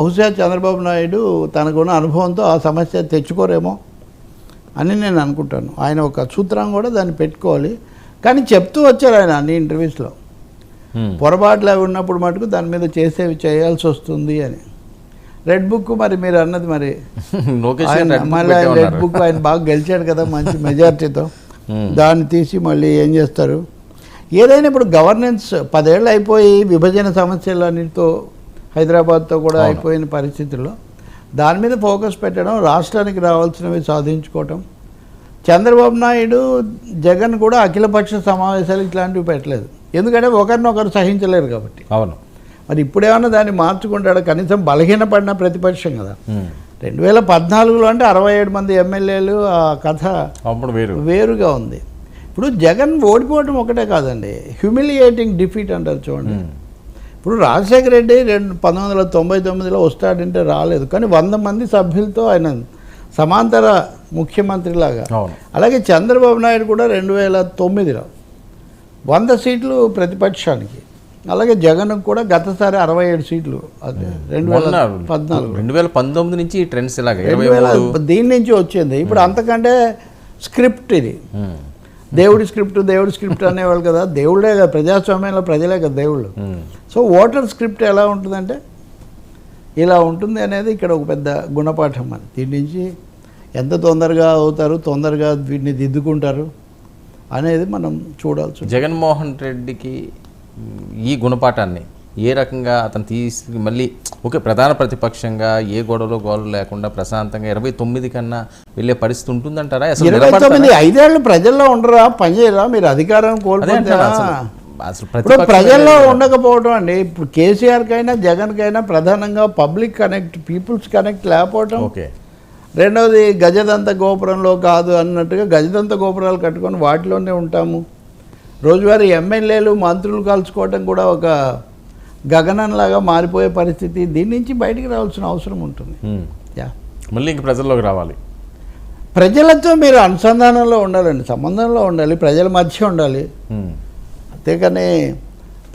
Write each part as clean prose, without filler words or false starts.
బహుశా చంద్రబాబు నాయుడు తనకున్న అనుభవంతో ఆ సమస్య తెచ్చుకోరేమో అని నేను అనుకుంటాను. ఆయన ఒక సూత్రం కూడా దాన్ని పెట్టుకోవాలి. కానీ చెప్తూ వచ్చారు ఆయన అన్ని ఇంటర్వ్యూస్లో, పొరపాట్లు అవి ఉన్నప్పుడు మటుకు దాని మీద చేయాల్సి వస్తుంది అని. రెడ్ బుక్ మరి మీరు అన్నది మరి మళ్ళీ ఆయన రెడ్ బుక్ ఆయన బాగా గెలిచాడు కదా మంచి మెజారిటీతో, దాన్ని తీసి మళ్ళీ ఏం చేస్తారు? ఏదైనా ఇప్పుడు గవర్నెన్స్ 10 ఏళ్ళు అయిపోయి విభజన సమస్యలన్నిటితో హైదరాబాద్తో కూడా అయిపోయిన పరిస్థితుల్లో దాని మీద ఫోకస్ పెట్టడం, రాష్ట్రానికి రావాల్సినవి సాధించుకోవటం. చంద్రబాబు నాయుడు జగన్ కూడా అఖిలపక్ష సమావేశాలు ఇట్లాంటివి పెట్టలేదు, ఎందుకంటే ఒకరినొకరు సహించలేరు కాబట్టి. అవును, మరి ఇప్పుడేమన్నా దాన్ని మార్చుకుంటాడు? కనీసం బలహీనపడిన ప్రతిపక్షం కదా. 2014లో అంటే 67 మంది ఎమ్మెల్యేలు, ఆ కథ అప్పుడు వేరుగా ఉంది. ఇప్పుడు జగన్ ఓడిపోవడం ఒకటే కాదండి, హ్యూమిలియేటింగ్ డిఫీట్ అంటారు చూడండి. ఇప్పుడు రాజశేఖర రెడ్డి 1999లో వస్తాడంటే రాలేదు, కానీ 100 మంది సభ్యులతో ఆయన సమాంతర ముఖ్యమంత్రిలాగా. అలాగే చంద్రబాబు నాయుడు కూడా 2009లో 100 సీట్లు ప్రతిపక్షానికి, అలాగే జగన్ కూడా గతసారి 67 సీట్లు. అదే 2019 నుంచి ట్రెండ్స్ దీని నుంచి వచ్చింది. ఇప్పుడు అంతకంటే స్క్రిప్ట్ ఇది, దేవుడి స్క్రిప్ట్ అనేవాళ్ళు కదా, దేవుళ్ళే కదా, ప్రజాస్వామ్యంలో ప్రజలే కదా దేవుళ్ళు. సో ఓటర్ స్క్రిప్ట్ ఎలా ఉంటుందంటే ఇలా ఉంటుంది అనేది ఇక్కడ ఒక పెద్ద గుణపాఠం. అని దీని నుంచి ఎంత తొందరగా అవుతారు, తొందరగా వీటిని దిద్దుకుంటారు అనేది మనం చూడాల్సి. జగన్మోహన్ రెడ్డికి ఈ గుణపాఠాన్ని ఏ రకంగా అతను తీసి మళ్ళీ ప్రధాన ప్రతిపక్షంగా ఏ గొడవలు లేకుండా ప్రశాంతంగా 29 కన్నా వెళ్ళే పరిస్థితి ఉంటుందంటారా? 5 ఏళ్ళు ప్రజల్లో ఉండరా, పనిచేయరా? మీరు అధికారం కోల్పోతారా? ఇప్పుడు ప్రజల్లో ఉండకపోవడం అండి. ఇప్పుడు కేసీఆర్కైనా జగన్కైనా ప్రధానంగా పబ్లిక్ కనెక్ట్, పీపుల్స్ కనెక్ట్ లేకపోవడం. రెండవది గజదంత గోపురంలో కాదు అన్నట్టుగా గజదంత గోపురాలు కట్టుకొని వాటిలోనే ఉంటాము. రోజువారీ ఎమ్మెల్యేలు మంత్రులు కలుసుకోవటం కూడా ఒక గగనంలాగా మారిపోయే పరిస్థితి. దీని నుంచి బయటికి రావాల్సిన అవసరం ఉంటుంది. మళ్ళీ ఇంక ప్రజల్లోకి రావాలి, ప్రజలతో మీరు అనుసంధానంలో ఉండాలండి, సంబంధంలో ఉండాలి, ప్రజల మధ్య ఉండాలి. అంతేకాని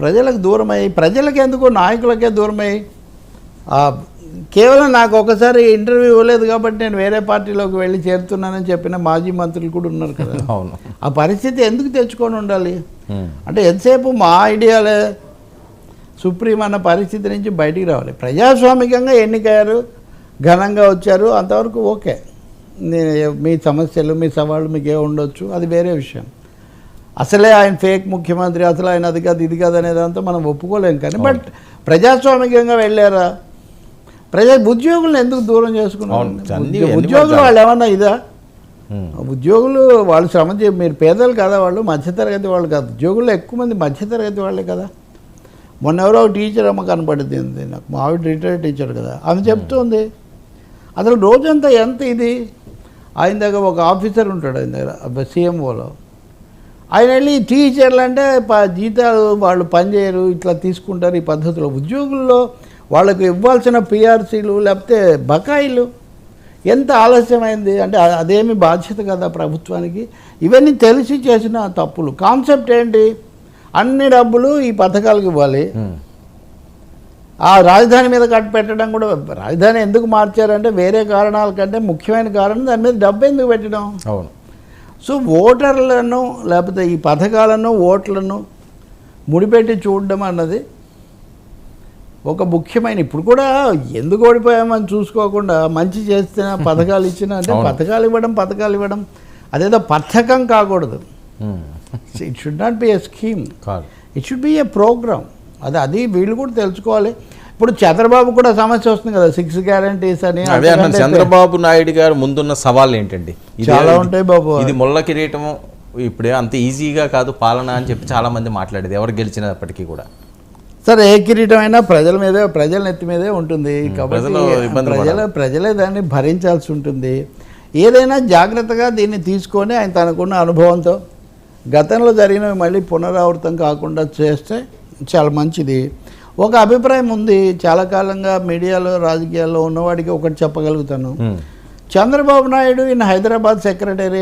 ప్రజలకు దూరమై, ప్రజలకి ఎందుకు నాయకులకే దూరమై, కేవలం నాకు ఒకసారి ఇంటర్వ్యూ ఇవ్వలేదు కాబట్టి నేను వేరే పార్టీలోకి వెళ్ళి చేరుతున్నానని చెప్పిన మాజీ మంత్రులు కూడా ఉన్నారు కదా. ఆ పరిస్థితి ఎందుకు తెచ్చుకొని ఉండాలి? అంటే ఎంతసేపు మా ఐడియాలే సుప్రీం అన్న పరిస్థితి నుంచి బయటికి రావాలి. ప్రజాస్వామికంగా ఎన్నికయ్యారు, ఘనంగా వచ్చారు, అంతవరకు ఓకే. మీ సమస్యలు, మీ సవాళ్ళు మీకే ఉండొచ్చు, అది వేరే విషయం. అసలే ఆయన ఫేక్ ముఖ్యమంత్రి, అసలు ఆయన అది కాదు ఇది కాదు అనేదంతా మనం ఒప్పుకోలేం. కానీ బట్ ప్రజాస్వామికంగా వెళ్ళారా? ఉద్యోగులను ఎందుకు దూరం చేసుకున్నారు? ఉద్యోగులు వాళ్ళు ఏమన్నా ఇదా? ఉద్యోగులు వాళ్ళు శ్రమ మీరు పేదలు కదా, వాళ్ళు మధ్యతరగతి వాళ్ళు కాదు. ఉద్యోగుల్లో ఎక్కువ మంది మధ్యతరగతి వాళ్ళే కదా. మొన్న ఎవరో ఒక టీచర్ అమ్మ కనపడింది నాకు, మా ఆవిడ రిటైర్డ్ టీచర్ కదా, ఆమె చెప్తుంది అసలు రోజంతా ఎంత ఇది. ఆయన దగ్గర ఒక ఆఫీసర్ ఉంటాడు, ఆయన దగ్గర సీఎంఓలో. ఆయన వెళ్ళి టీచర్లు అంటే జీతాలు వాళ్ళు పనిచేయరు, ఇట్లా తీసుకుంటారు ఈ పద్ధతిలో. ఉద్యోగుల్లో వాళ్ళకు ఇవ్వాల్సిన పిఆర్సీలు లేకపోతే బకాయిలు ఎంత ఆలస్యమైంది అంటే అదేమి బాధ్యత కదా ప్రభుత్వానికి. ఇవన్నీ తెలిసి చేసిన తప్పులు. కాన్సెప్ట్ ఏంటి? అన్ని డబ్బులు ఈ పథకాలకు ఇవ్వాలి. ఆ రాజధాని మీద కట్టు పెట్టడం కూడా, రాజధాని ఎందుకు మార్చారంటే వేరే కారణాల కంటే ముఖ్యమైన కారణం దాని మీద డబ్బు ఎందుకు పెట్టడం. అవును. సో ఓటర్లను లేకపోతే ఈ పథకాలను ఓట్లను ముడిపెట్టి చూడడం అన్నది ఒక ముఖ్యమైన. ఇప్పుడు కూడా ఎందుకు ఓడిపోయామని చూసుకోకుండా మంచి చేస్తే పథకాలు ఇచ్చిన అంటే పథకాలు ఇవ్వడం అదేదో పథకం కాకూడదు. It should not be a scheme, it should be a programme. అది వీళ్ళు కూడా తెలుసుకోవాలి. ఇప్పుడు చంద్రబాబు కూడా సమస్య వస్తుంది కదా, 6 గ్యారంటీస్ అని. చంద్రబాబు నాయుడు గారు ముందున్న సవాళ్ళు ఏంటండి? చాలా ఉంటాయి బాబు. ఇది ముళ్ళ కిరీటము ఇప్పుడే అంత ఈజీగా కాదు పాలన అని చెప్పి చాలా మంది మాట్లాడేది, ఎవరు గెలిచినప్పటికీ కూడా. సరే, ఏ కిరీటం అయినా ప్రజల మీదే, ప్రజల నెత్తి మీదే ఉంటుంది కాబట్టి ప్రజలే దాన్ని భరించాల్సి ఉంటుంది. ఏదైనా జాగ్రత్తగా దీన్ని తీసుకొని ఆయన తనకున్న అనుభవంతో గతంలో జరిగినవి మళ్ళీ పునరావృతం కాకుండా చేస్తే చాలా మంచిది. ఒక అభిప్రాయం ఉంది, చాలా కాలంగా మీడియాలో రాజకీయాల్లో ఉన్నవాడికి ఒకటి చెప్పగలుగుతాను. Chandrababu Naidu in Hyderabad secretariat